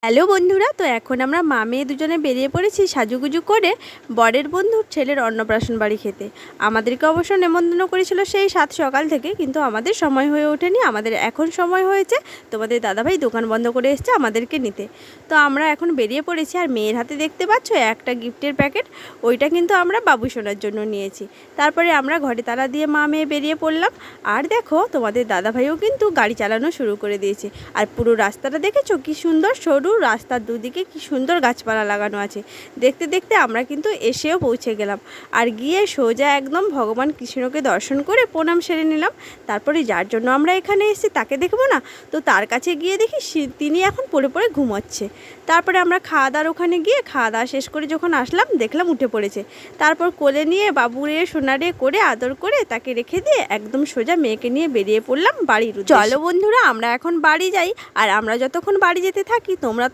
Hello বন্ধুরা, তো এখন আমরা মা মেয়ে দুজনে বেরিয়ে পড়েছি সাজুগুজু করে বরের বন্ধুর ছেলের অন্নপ্রাশন বাড়ি খেতে। আমাদেরকে অবশ্য নেমন্তন্ন করেছিল সেই 7 সকাল থেকে, কিন্তু আমাদের সময় হয়ে ওঠেনি। আমাদের এখন সময় হয়েছে, তোমাদের দাদাভাই দোকান বন্ধ করে এসছে আমাদেরকে নিতে। তো আমরা এখন বেরিয়ে পড়েছি, আর মেয়ের হাতে দেখতে পাচ্ছ একটা গিফটের প্যাকেট, ওইটা কিন্তু আমরা বাবু সোনার জন্য নিয়েছি। তারপরে আমরা ঘরে তালা দিয়ে মা মেয়ে বেরিয়ে পড়লাম। আর দেখো, তোমাদের দাদাভাইও কিন্তু গাড়ি চালানো শুরু করে দিয়েছে। আর পুরো রাস্তাটা দেখেছো কি সুন্দর, সরু রাস্তার দুদিকে কি সুন্দর গাছপালা লাগানো আছে। দেখতে দেখতে আমরা কিন্তু এসেও পৌঁছে গেলাম। আর গিয়ে সোজা একদম ভগবান কৃষ্ণকে দর্শন করে প্রণাম সেরে নিলাম। তারপরে যার জন্য আমরা এখানে এসেছি তাকে দেখবো না, তো তার কাছে গিয়ে দেখি তিনি এখন পড়ে পড়ে ঘুমোচ্ছে। তারপরে আমরা খাওয়া দাওয়ার ওখানে গিয়ে খাওয়া দাওয়া শেষ করে যখন আসলাম, দেখলাম উঠে পড়েছে। তারপর কোলে নিয়ে বাবুরে সোনারে করে আদর করে তাকে রেখে দিয়ে একদম সোজা মেয়েকে নিয়ে বেরিয়ে পড়লাম বাড়ির উদ্দেশ্যে। চলো বন্ধুরা, আমরা এখন বাড়ি যাই। আর আমরা যতক্ষণ বাড়ি যেতে থাকি তোমরা